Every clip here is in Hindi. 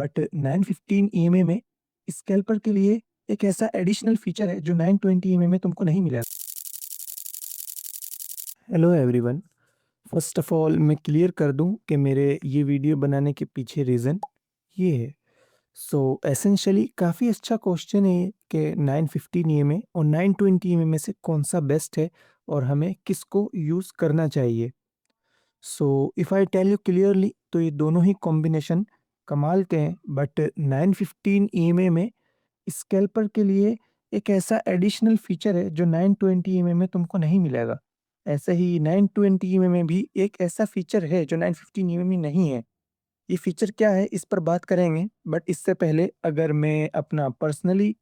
बट 915 ईएमए में स्कैल्पर के लिए एक ऐसा एडिशनल फीचर है जो 920 ईएमए में तुमको नहीं मिलेगा। Hello everyone, first of all मैं क्लियर कर दूं कि मेरे ये वीडियो बनाने के पीछे रीज़न ये है। सो एसेंशियली काफ़ी अच्छा क्वेश्चन है ये कि 915 ईएमए और 920 ईएमए में से कौन सा बेस्ट है और हमें किसको यूज़ करना चाहिए। So if I tell you clearly तो ये दोनों ही कॉम्बिनेशन कमाल के हैं, बट 915 ईएमए में स्कैल्पर के लिए एक ऐसा एडिशनल फीचर है जो 920 ईएमए में तुमको नहीं मिलेगा। ऐसे ही 920 ईएमए में भी एक ऐसा फीचर है जो 915 ईएमए में नहीं है। ये फीचर क्या है इस पर बात करेंगे, बट इससे पहले अगर मैं अपना पर्सनली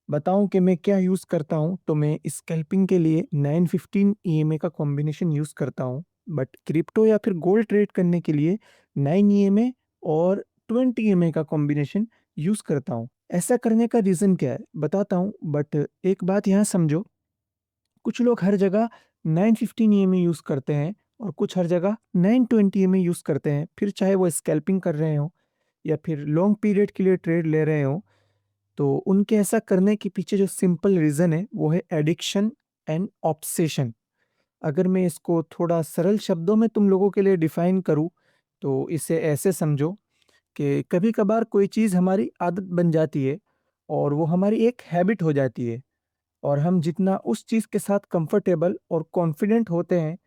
बताऊं कि मैं क्या यूज़ करता हूं, तो मैं स्कैल्पिंग के लिए 915 ईएमए का कॉम्बिनेशन यूज़ करता हूं, बट क्रिप्टो या फिर गोल्ड ट्रेड करने के लिए 9 ईएमए और 20 ईएमए का कॉम्बिनेशन यूज़ करता हूं। ऐसा करने का रीज़न क्या है बताता हूं, बट एक बात यहाँ समझो, कुछ लोग हर जगह 915 ईएमए यूज़ करते हैं और कुछ हर जगह 920 ईएमए यूज़ करते हैं, फिर चाहे वो स्कैल्पिंग कर रहे हो या फिर लॉन्ग पीरियड के लिए ट्रेड ले रहे हो। तो उनके ऐसा करने के पीछे जो सिंपल रीज़न है वो है एडिक्शन एंड ऑब्सेशन। अगर मैं इसको थोड़ा सरल शब्दों में तुम लोगों के लिए डिफाइन करूँ, तो इसे ऐसे समझो कि कभी-कभार कोई चीज़ हमारी आदत बन जाती है और वो हमारी एक हैबिट हो जाती है, और हम जितना उस चीज़ के साथ कंफर्टेबल और कॉन्फिडेंट होते हैं,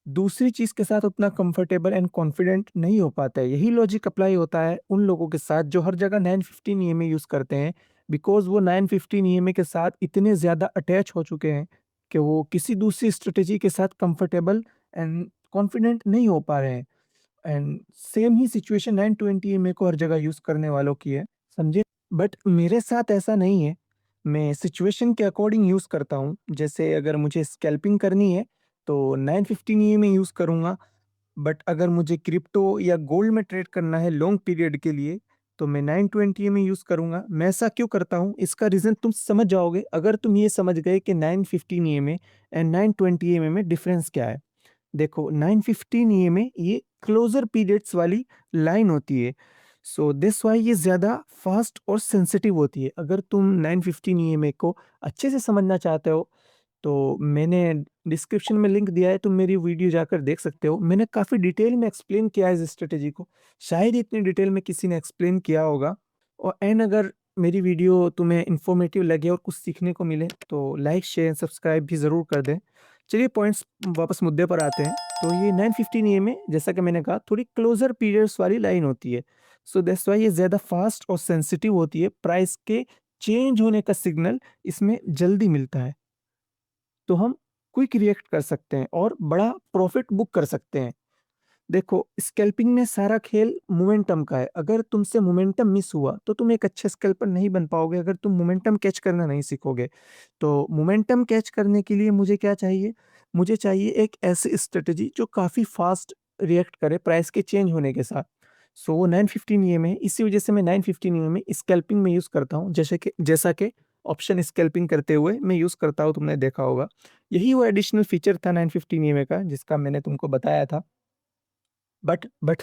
दूसरी चीज़ के साथ उतना कंफर्टेबल एंड कॉन्फिडेंट नहीं हो पाता है। यही लॉजिक अप्लाई होता है उन लोगों के साथ जो हर जगह 915 ईएमए यूज़ करते हैं, बिकॉज़ वो 915 ईएमए के साथ इतने ज़्यादा अटैच हो चुके हैं कि वो किसी दूसरी स्ट्रैटेजी के साथ कंफर्टेबल एंड कॉन्फिडेंट नहीं हो पा रहे हैं। And same he situation 920 EMA को हर जगह यूज़ करने वालों की है, समझे? बट मेरे साथ ऐसा नहीं है। मैं सिचुएशन के अकॉर्डिंग यूज़ करता हूँ। जैसे अगर मुझे स्कैल्पिंग करनी है तो 915 ईएमए यूज़ करूँगा, बट अगर मुझे क्रिप्टो या गोल्ड में ट्रेड करना है लॉन्ग पीरियड के लिए, तो मैं 920 में यूज़ करूँगा। मैं ऐसा क्यों करता हूँ, इसका रीज़न तुम समझ जाओगे अगर तुम ये समझ गए कि 915 ईएमए एंड 920 ईएमए में डिफरेंस क्या है। देखो, 915 ईएमए ये क्लोज़र पीरियड्स वाली लाइन होती है। सो दैट्स व्हाई ये ज़्यादा फ़ास्ट और सेंसिटिव होती है। अगर तुम 915 ईएमए को अच्छे से समझना चाहते हो, तो मैंने डिस्क्रिप्शन में लिंक दिया है, तुम मेरी वीडियो जाकर देख सकते हो। मैंने काफ़ी डिटेल में एक्सप्लेन किया है इस स्ट्रैटेजी को। शायद ही इतनी डिटेल में किसी ने एक्सप्लेन किया होगा। और एंड अगर मेरी वीडियो तुम्हें इन्फॉर्मेटिव लगे और कुछ सीखने को मिले, तो लाइक, शेयर, सब्सक्राइब भी ज़रूर कर दें। चलिए पॉइंट्स वापस मुद्दे पर आते हैं। तो ये 915 ईएमए जैसा कि मैंने कहा थोड़ी क्लोज़र पीरियड्स वाली लाइन होती है। सो दैट्स व्हाई ये ज़्यादा फ़ास्ट और सेंसिटिव होती है। प्राइस के चेंज होने का सिग्नल इसमें जल्दी मिलता है। तो हम क्विक रिएक्ट कर सकते हैं और बड़ा प्रॉफिट बुक कर सकते हैं। देखो, स्कैल्पिंग में सारा खेल मोमेंटम का है। अगर तुमसे मोमेंटम मिस हुआ तो तुम एक अच्छे स्कैल्पर नहीं बन पाओगे, अगर तुम मोमेंटम कैच करना नहीं सीखोगे। तो मोमेंटम कैच करने के लिए मुझे क्या चाहिए? मुझे चाहिए एक ऐसी स्ट्रेटजी जो काफ़ी फास्ट रिएक्ट करे प्राइस के चेंज होने के साथ। सो वो 915 ईएमए है, इसी वजह से मैं 915 ईएमए स्कैल्पिंग में यूज़ करता हूँ। जैसा कि ऑप्शन स्कैल्पिंग करते हुए मैं यूज़ करता हूँ, तुमने देखा होगा। यही वो एडिशनल फीचर था 915 ईएमए का जिसका मैंने तुमको बताया था। बट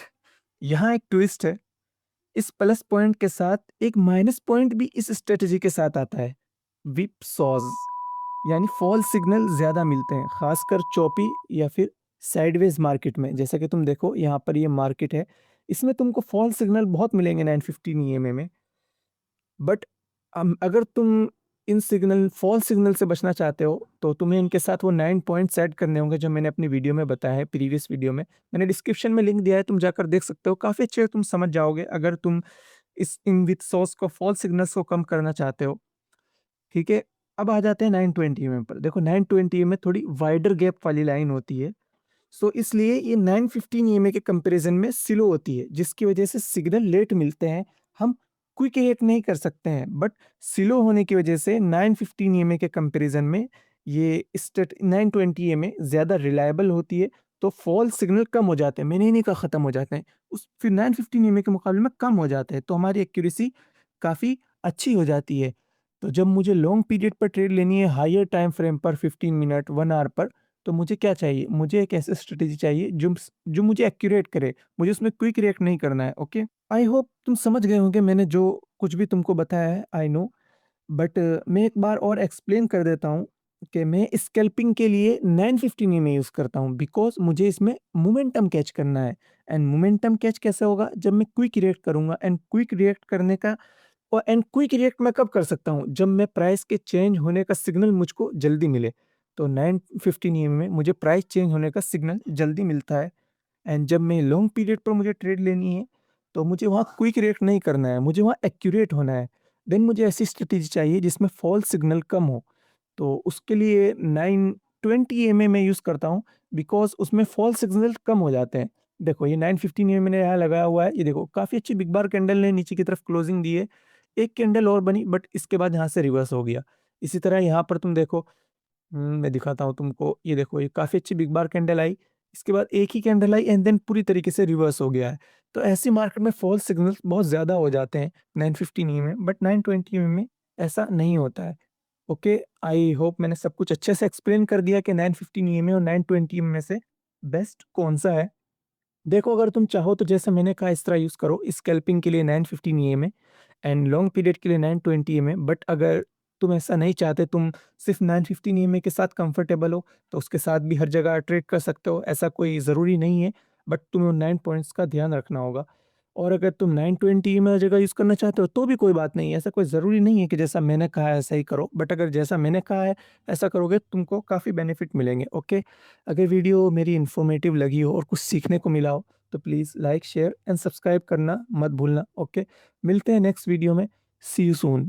यहाँ एक ट्विस्ट है। इस प्लस पॉइंट के साथ एक माइनस पॉइंट भी इस स्ट्रेटजी के साथ आता है। विप सॉज़, यानी फॉल सिग्नल ज़्यादा मिलते हैं, खासकर चॉपी या फिर साइडवेज मार्केट में। जैसा कि तुम देखो यहाँ पर ये मार्केट है, इसमें तुमको फॉल सिग्नल बहुत मिलेंगे 915 ईएमए में। बट अगर तुम इन सिग्नल फॉल्स सिग्नल से बचना चाहते हो, तो तुम्हें इनके साथ वो 9 पॉइंट्स ऐड करने होंगे जो मैंने अपनी वीडियो में बताया है, प्रीवियस वीडियो में। मैंने डिस्क्रिप्शन में लिंक दिया है, तुम जाकर देख सकते हो। काफ़ी अच्छे तुम समझ जाओगे अगर तुम इस इन विथ सोर्स को फॉल्स सिग्नल्स को कम करना चाहते हो। ठीक है? अब आ जाते हैं 920 में पर। देखो, 920 में थोड़ी वाइडर गैप वाली लाइन होती है। सो इसलिए ये 915 ईएमए के कंपैरिजन में स्लो होती है, जिसकी वजह से सिग्नल लेट मिलते हैं। हम क्विक रिएक्ट नहीं कर सकते हैं, बट स्लो होने की वजह से 915 ईएमए के कंपैरिजन में ये स्टेट 920 ईएमए ज़्यादा रिलायबल होती है। तो फॉल सिग्नल कम हो जाते हैं, मैंने नहीं कहा खत्म हो जाते हैं, उस फिर 915 ईएमए के मुकाबले में कम हो जाते हैं, तो हमारी एक्यूरेसी काफ़ी अच्छी हो जाती है। तो जब मुझे लॉन्ग पीरियड पर ट्रेड लेनी है, हायर टाइम फ्रेम पर 15 मिनट 1 आवर पर, तो मुझे क्या चाहिए? मुझे एक ऐसी स्ट्रैटेजी चाहिए जो मुझे एक्यूरेट करे, मुझे उसमें क्विक रिएक्ट नहीं करना है, ओके? आई होप तुम समझ गए होंगे मैंने जो कुछ भी तुमको बताया है, आई नो। बट मैं एक बार और एक्सप्लेन कर देता हूँ कि मैं स्कैल्पिंग के लिए 915 में यूज़ करता हूँ बिकॉज़ मुझे इसमें मोमेंटम कैच करना है। एंड मोमेंटम कैच कैसे होगा? जब मैं क्विक रिएक्ट करूँगा एंड क्विक रिएक्ट करने का एंड क्विक रिएक्ट मैं कब कर सकता हूँ? जब मैं प्राइस के चेंज होने का सिग्नल मुझको जल्दी मिले। तो 915 ईएम में मुझे प्राइस चेंज होने का सिग्नल जल्दी मिलता है। एंड जब मैं लॉन्ग पीरियड पर मुझे ट्रेड लेनी है, तो मुझे वहाँ क्विक रिएक्ट नहीं करना है, मुझे वहाँ एक्यूरेट होना है। देन मुझे ऐसी स्ट्रैटेजी चाहिए जिसमें फॉल्स सिग्नल कम हो। तो उसके लिए 920 ईएमए मैं यूज़ करता हूँ बिकॉज़ उसमें फॉल्स सिग्नल कम हो जाते हैं। देखो ये 915 ईएमए मैंने यहाँ लगाया हुआ है, ये देखो काफ़ी अच्छी बिग बार कैंडल ने नीचे की तरफ क्लोजिंग दी है। एक कैंडल और बनी बट इसके बाद यहाँ से रिवर्स हो गया। इसी तरह यहाँ पर तुम देखो मैं दिखाता हूँ तुमको, ये देखो ये काफ़ी अच्छी बिग बार कैंडल आई, इसके बाद एक ही कैंडल आई एंड देन पूरी तरीके से रिवर्स हो गया है। तो ऐसी मार्केट में फॉल्स सिग्नल्स बहुत ज़्यादा हो जाते हैं 915 ई में, बट 920 में ऐसा नहीं होता है। ओके, आई होप मैंने सब कुछ अच्छे से एक्सप्लेन कर दिया कि 915 ई में और 920 में से बेस्ट कौन-सा है। देखो अगर तुम चाहो तो जैसे मैंने कहा इस तरह यूज़ करो, स्कैल्पिंग के लिए 915 ईएमए एंड लॉन्ग पीरियड के लिए 920 ईएमए। बट अगर तुम ऐसा नहीं चाहते, तुम सिर्फ़ 915 ईएमए के साथ कंफर्टेबल हो, तो उसके साथ भी हर जगह ट्रेड कर सकते हो, ऐसा कोई ज़रूरी नहीं है। बट तुम्हें उन 9 पॉइंट्स का ध्यान रखना होगा। और अगर तुम 920 ईएमए हर जगह यूज़ करना चाहते हो, तो भी कोई बात नहीं है, ऐसा कोई ज़रूरी नहीं है कि जैसा मैंने कहा है ऐसा ही करो। बट अगर जैसा मैंने कहा है ऐसा करोगे, तुमको काफ़ी बेनिफिट मिलेंगे, ओके? अगर वीडियो मेरी इन्फॉर्मेटिव लगी हो और कुछ सीखने को मिला हो, तो please like, share and subscribe करना मत भूलना, ओके? मिलते हैं नेक्स्ट वीडियो में। सी यू सून।